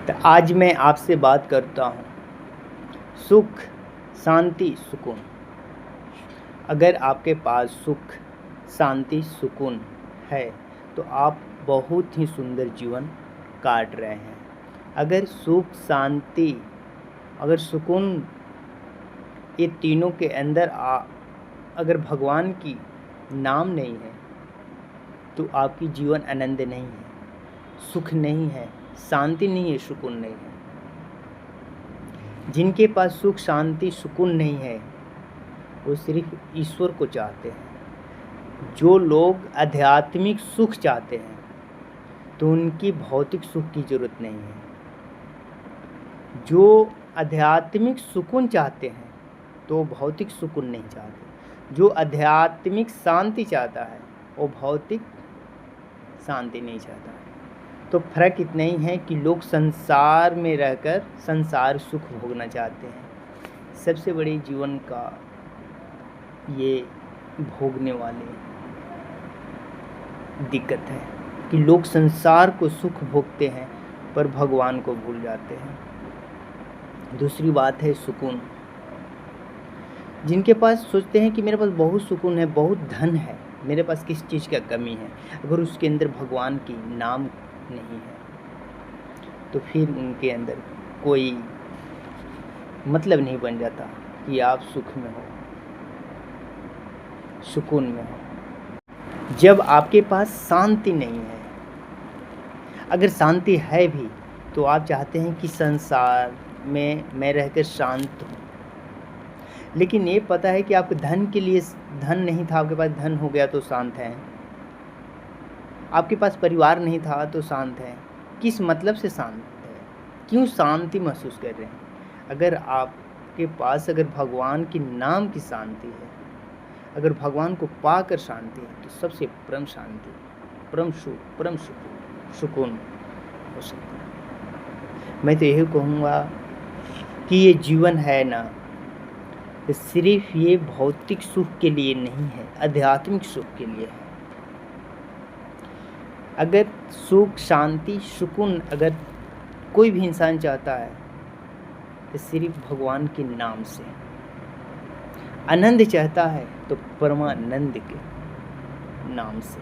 तो आज मैं आपसे बात करता हूँ सुख, शांति, सुकून। अगर आपके पास सुख, शांति, सुकून है तो आप बहुत ही सुंदर जीवन काट रहे हैं। अगर सुख, शांति, अगर सुकून, ये तीनों के अंदर अगर भगवान की नाम नहीं है तो आपकी जीवन आनंद नहीं है, सुख नहीं है, शांति नहीं है, सुकून नहीं है। जिनके पास सुख, शांति, सुकून नहीं है वो सिर्फ ईश्वर को चाहते हैं। जो लोग आध्यात्मिक सुख चाहते हैं तो उनकी भौतिक सुख की जरूरत नहीं है। जो आध्यात्मिक सुकून चाहते हैं तो भौतिक सुकून नहीं चाहते। जो आध्यात्मिक शांति चाहता है वो भौतिक शांति नहीं चाहता है। तो फर्क इतना ही है कि लोग संसार में रहकर संसार सुख भोगना चाहते हैं। सबसे बड़ी जीवन का ये भोगने वाले दिक्कत है कि लोग संसार को सुख भोगते हैं पर भगवान को भूल जाते हैं। दूसरी बात है सुकून। जिनके पास सोचते हैं कि मेरे पास बहुत सुकून है, बहुत धन है, मेरे पास किस चीज़ का कमी है, अगर उसके अंदर भगवान की नाम नहीं है तो फिर उनके अंदर कोई मतलब नहीं बन जाता कि आप सुख में हो, सुकून में हो। जब आपके पास शांति नहीं है, अगर शांति है भी तो आप चाहते हैं कि संसार में मैं रहकर शांत हूँ, लेकिन ये पता है कि आपके धन के लिए धन नहीं था, आपके पास धन हो गया तो शांत हैं। आपके पास परिवार नहीं था तो शांत हैं। किस मतलब से शांत है? क्यों शांति महसूस कर रहे हैं? अगर आपके पास अगर भगवान के नाम की शांति है, अगर भगवान को पाकर शांति है तो सबसे परम शांति, परम सुख, परम सुकून हो सकता है। मैं तो यही कहूँगा कि ये जीवन है ना, तो सिर्फ ये भौतिक सुख के लिए नहीं है, आध्यात्मिक सुख के लिए है। अगर सुख, शांति, सुकून अगर कोई भी इंसान चाहता है तो सिर्फ भगवान के नाम से। आनंद चाहता है तो परमानंद के नाम से।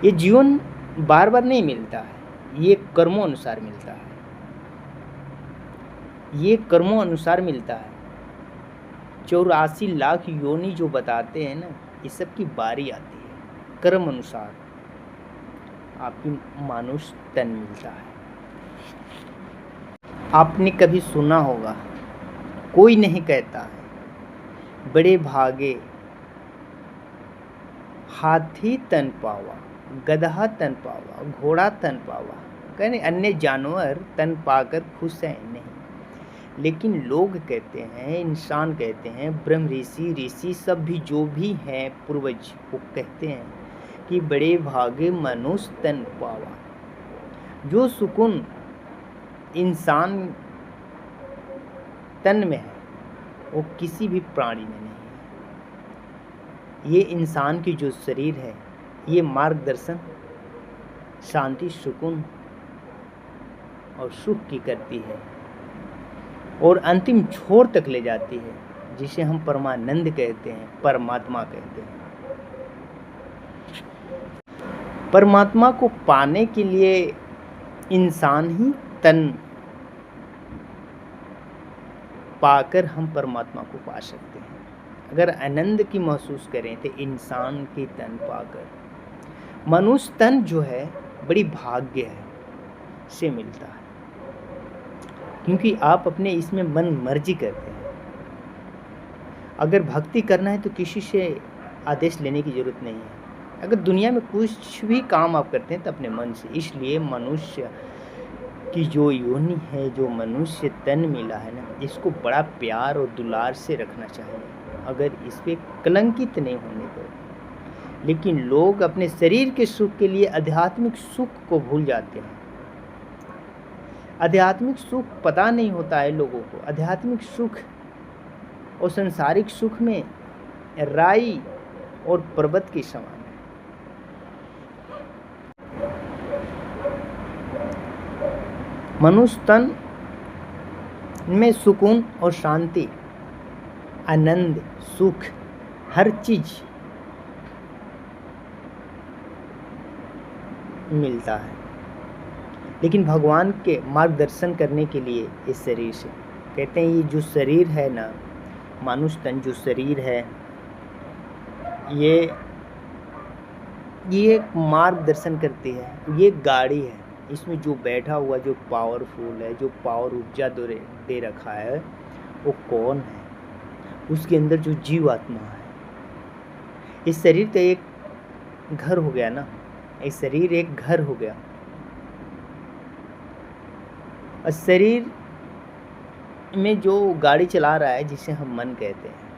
ये जीवन बार बार नहीं मिलता है, ये कर्मों अनुसार मिलता है। ये कर्मों अनुसार मिलता है। 84 लाख योनि जो बताते हैं ना, ये सब की बारी आती है। कर्म अनुसार आपकी मानुष तन मिलता है। आपने कभी सुना होगा, कोई नहीं कहता है बड़े भागे हाथी तन पावा, गधा तन पावा, घोड़ा तन पावा। कहने अन्य जानवर तन पाकर खुश हैं नहीं, लेकिन लोग कहते हैं, इंसान कहते हैं, ब्रह्म ऋषि सब भी जो भी हैं पूर्वज, वो कहते हैं कि बड़े भागे मनुष्य तन पावा। जो सुकून इंसान तन में है वो किसी भी प्राणी में नहीं है। ये इंसान की जो शरीर है ये मार्गदर्शन शांति, सुकून और सुख की करती है और अंतिम छोर तक ले जाती है, जिसे हम परमानंद कहते हैं, परमात्मा कहते हैं। परमात्मा को पाने के लिए इंसान ही तन पाकर हम परमात्मा को पा सकते हैं। अगर आनंद की महसूस करें तो इंसान की तन पाकर। मनुष्य तन जो है बड़ी भाग्य है से मिलता है, क्योंकि आप अपने इसमें मन मर्जी करते हैं। अगर भक्ति करना है तो किसी से आदेश लेने की जरूरत नहीं है। अगर दुनिया में कुछ भी काम आप करते हैं तो अपने मन से। इसलिए मनुष्य की जो योनि है, जो मनुष्य तन मिला है ना, इसको बड़ा प्यार और दुलार से रखना चाहिए, अगर इस पे कलंकित नहीं होने दो। लेकिन लोग अपने शरीर के सुख के लिए आध्यात्मिक सुख को भूल जाते हैं। आध्यात्मिक सुख पता नहीं होता है लोगों को। आध्यात्मिक सुख और सांसारिक सुख में राई और पर्वत के समान है। मनुष्य तन में सुकून और शांति, आनंद, सुख, हर चीज मिलता है। लेकिन भगवान के मार्गदर्शन करने के लिए इस शरीर से कहते हैं, ये जो शरीर है ना, मनुष्य तन जो शरीर है, ये मार्गदर्शन करती है। ये गाड़ी है, इसमें जो बैठा हुआ, जो पावरफुल है, जो पावर ऊर्जा दे रखा है, वो कौन है? उसके अंदर जो जीव आत्मा है। इस शरीर तो एक घर हो गया ना, इस शरीर एक घर हो गया। और शरीर में जो गाड़ी चला रहा है, जिसे हम मन कहते हैं,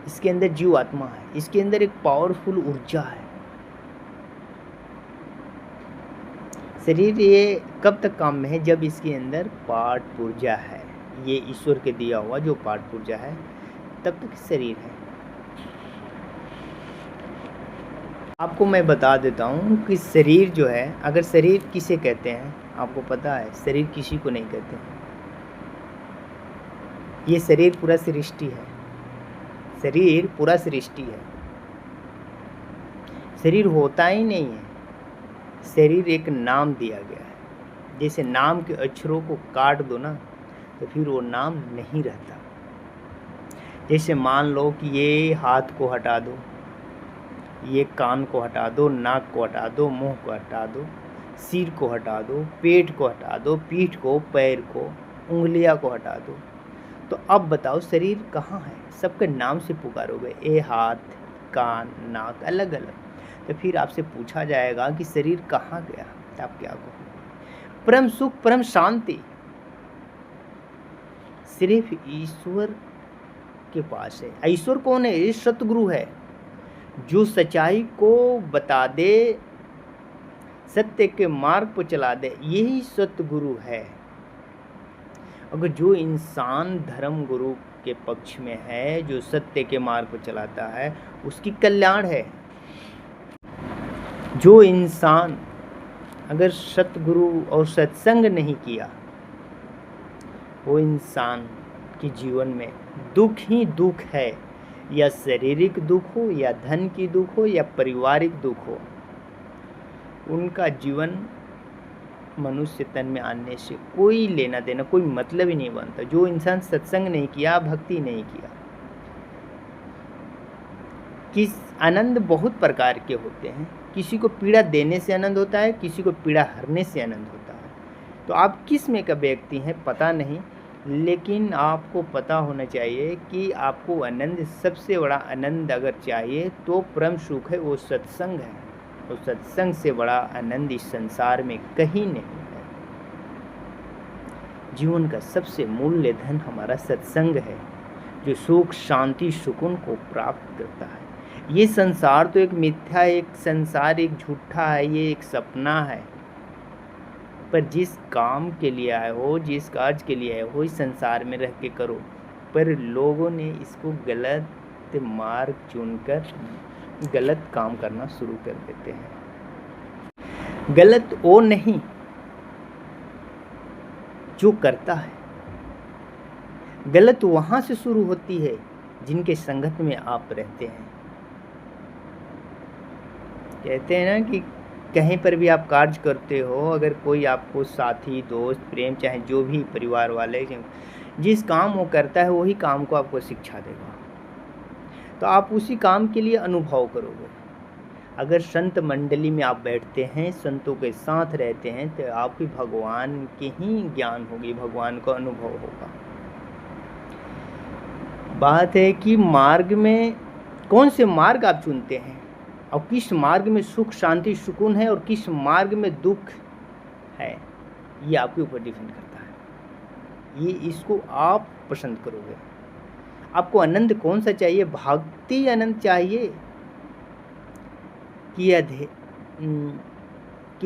इसके अंदर जीव आत्मा है, इसके अंदर एक पावरफुल ऊर्जा है। शरीर ये कब तक काम में है? जब इसके अंदर पाठ पूर्जा है, ये ईश्वर के दिया हुआ जो पाठ पूर्जा है, तब तक शरीर है। आपको मैं बता देता हूँ कि शरीर जो है, अगर शरीर किसे कहते हैं आपको पता है? शरीर किसी को नहीं कहते हैं। ये शरीर पूरा सृष्टि है, शरीर पूरा सृष्टि है। शरीर होता ही नहीं है, शरीर एक नाम दिया गया है। जैसे नाम के अक्षरों को काट दो ना, तो फिर वो नाम नहीं रहता। जैसे मान लो कि ये हाथ को हटा दो, ये कान को हटा दो, नाक को हटा दो, मुंह को हटा दो, सिर को हटा दो, पेट को हटा दो, पीठ को, पैर को, उंगलियां को हटा दो, तो अब बताओ शरीर कहाँ है? सबके नाम से पुकारोगे, ए हाथ, कान, नाक, अलग अलग, तो फिर आपसे पूछा जाएगा कि शरीर कहाँ गया? तो आप क्या कहोगे? परम सुख, परम शांति सिर्फ ईश्वर के पास है। ईश्वर कौन है? ये सतगुरु है, जो सच्चाई को बता दे, सत्य के मार्ग पर चला दे, यही सतगुरु है। अगर जो इंसान धर्म गुरु के पक्ष में है, जो सत्य के मार्ग पर चलाता है, उसकी कल्याण है। जो इंसान अगर सतगुरु और सत्संग नहीं किया, वो इंसान के जीवन में दुख ही दुख है, या शारीरिक दुख हो, या धन की दुख हो, या पारिवारिक दुख हो। उनका जीवन मनुष्य तन में आने से कोई लेना देना, कोई मतलब ही नहीं बनता। जो इंसान सत्संग नहीं किया, भक्ति नहीं किया। किस आनंद बहुत प्रकार के होते हैं। किसी को पीड़ा देने से आनंद होता है, किसी को पीड़ा हरने से आनंद होता है। तो आप किस में का व्यक्ति हैं पता नहीं, लेकिन आपको पता होना चाहिए कि आपको आनंद, सबसे बड़ा आनंद अगर चाहिए तो परम सुख है, वो सत्संग है। तो सत्संग से बड़ा आनंद इस संसार में कहीं नहीं है। जीवन का सबसे मूल्य धन हमारा सत्संग है, जो सुख, शांति, सुकून को प्राप्त करता है। ये संसार तो एक मिथ्या, एक संसार एक झूठा है, ये एक सपना है। पर जिस काम के लिए आए हो, जिस कार्य के लिए आए हो, इस संसार में रह के करो। पर लोगों ने इसको गलत मार्ग चुनकर गलत काम करना शुरू कर देते हैं। गलत वो नहीं जो करता है, गलत वहां से शुरू होती है जिनके संगत में आप रहते हैं। कहते हैं ना कि कहीं पर भी आप कार्य करते हो, अगर कोई आपको साथी, दोस्त, प्रेम, चाहे जो भी परिवार वाले, जिस काम वो करता है वही काम को आपको शिक्षा देगा, तो आप उसी काम के लिए अनुभव करोगे। अगर संत मंडली में आप बैठते हैं, संतों के साथ रहते हैं, तो आपकी भगवान के ही ज्ञान होगी, भगवान का अनुभव होगा। बात है कि मार्ग में कौन से मार्ग आप चुनते हैं, और किस मार्ग में सुख, शांति, सुकून है, और किस मार्ग में दुख है, ये आपके ऊपर डिपेंड करता है। ये इसको आप पसंद करोगे। आपको आनंद कौन सा चाहिए? भक्ति आनंद चाहिए कि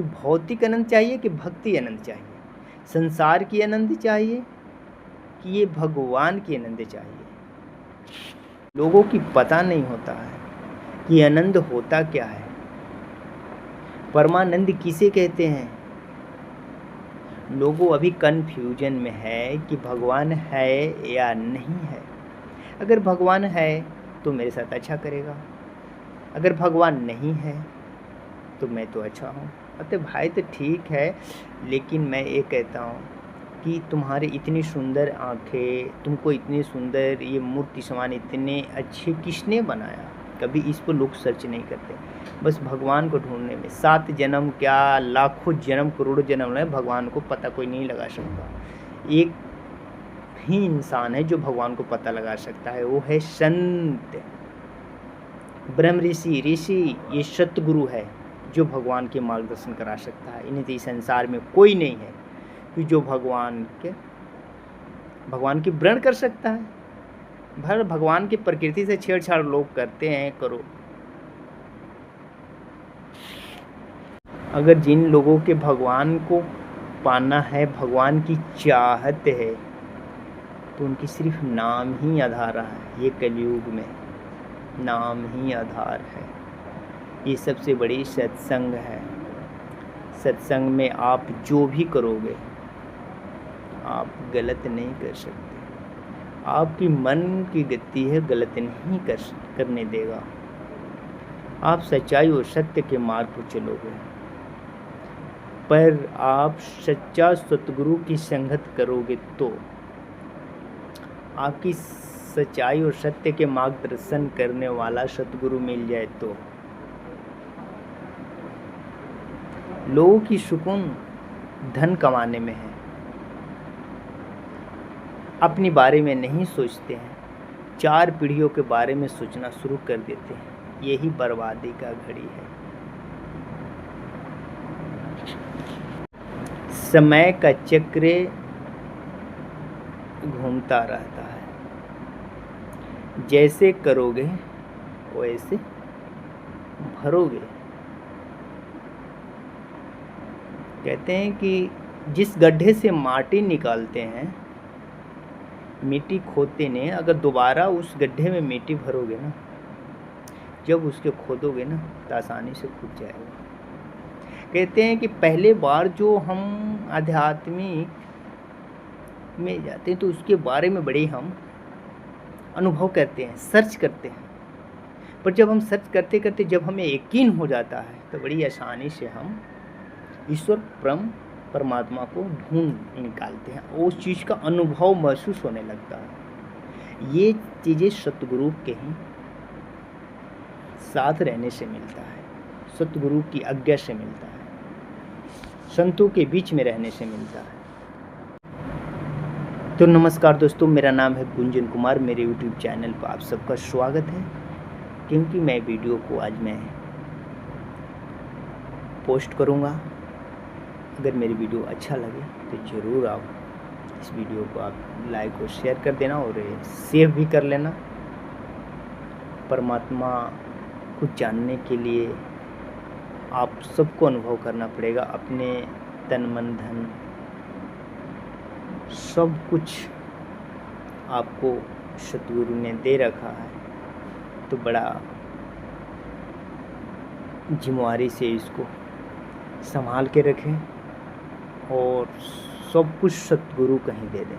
भौतिक आनंद चाहिए, कि भक्ति आनंद चाहिए? संसार की आनंद चाहिए कि ये भगवान की आनंद चाहिए? लोगों की पता नहीं होता है कि आनंद होता क्या है, परमानंद किसे कहते हैं। लोगों अभी कन्फ्यूजन में है कि भगवान है या नहीं है। अगर भगवान है तो मेरे साथ अच्छा करेगा, अगर भगवान नहीं है तो मैं तो अच्छा हूँ। अतः भाई तो ठीक है, लेकिन मैं ये कहता हूँ कि तुम्हारी इतनी सुंदर आँखें, तुमको इतनी सुंदर ये मूर्ति समान इतने अच्छे किसने बनाया? कभी इस पर लोग सर्च नहीं करते। बस भगवान को ढूंढने में 7 जन्म क्या लाखों जन्म करोड़ों जन्म है, भगवान को पता कोई नहीं लगा सकता। एक ही इंसान है जो भगवान को पता लगा सकता है, वो है संत, ब्रह्म ऋषि। ये सतगुरु है जो भगवान के मार्गदर्शन करा सकता है। इन्हें इस संसार में कोई नहीं है कि जो भगवान की व्रण कर सकता है। भगवान की प्रकृति से छेड़छाड़ लोग करते हैं, करो। अगर जिन लोगों के भगवान को पाना है, भगवान की चाहत है, तो उनकी सिर्फ नाम ही आधार है। ये कलयुग में नाम ही आधार है। ये सबसे बड़ी सत्संग है। सत्संग में आप जो भी करोगे आप गलत नहीं कर सकते। आपकी मन की गति है, गलत नहीं करने देगा। आप सच्चाई और सत्य के मार्ग पर चलोगे, पर आप सच्चा सतगुरु की संगत करोगे तो आपकी सच्चाई और सत्य के मार्गदर्शन करने वाला सतगुरु मिल जाए तो लोगों की सुकून धन कमाने में है, अपनी बारे में नहीं सोचते हैं, 4 पीढ़ियों के बारे में सोचना शुरू कर देते हैं। यही बर्बादी का घड़ी है। समय का चक्र घूमता रहता है, जैसे करोगे वैसे भरोगे। कहते हैं कि जिस गड्ढे से माटी निकालते हैं, मिट्टी खोदते नहीं, अगर दोबारा उस गड्ढे में मिट्टी भरोगे ना, जब उसके खोदोगे ना तो आसानी से खुद जाएगा। कहते हैं कि पहले बार जो हम आध्यात्मिक में जाते हैं तो उसके बारे में बड़े हम अनुभव करते हैं, सर्च करते हैं, पर जब हम सर्च करते करते जब हमें यकीन हो जाता है तो बड़ी आसानी से हम ईश्वर परमात्मा को ढूंढ निकालते हैं, उस चीज़ का अनुभव महसूस होने लगता है। ये चीज़ें सतगुरु के ही साथ रहने से मिलता है, सतगुरु की आज्ञा से मिलता है, संतों के बीच में रहने से मिलता है। तो नमस्कार दोस्तों, मेरा नाम है गुंजन कुमार। मेरे YouTube चैनल पर आप सबका स्वागत है। क्योंकि मैं वीडियो को आज मैं पोस्ट करूँगा, अगर मेरी वीडियो अच्छा लगे तो ज़रूर आप इस वीडियो को आप लाइक और शेयर कर देना और सेव भी कर लेना। परमात्मा को जानने के लिए आप सबको अनुभव करना पड़ेगा। अपने तन मन धन सब कुछ आपको सतगुरु ने दे रखा है, तो बड़ा जिम्मेवारी से इसको संभाल के रखें और सब कुछ सतगुरु कहीं दे दें।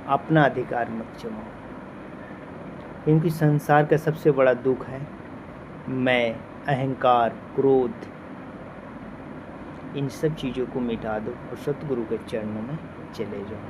अपना अधिकार मत जमाओ, क्योंकि संसार का सबसे बड़ा दुख है मैं, अहंकार, क्रोध। इन सब चीज़ों को मिटा दो और सतगुरु के चरणों में चले जाओ।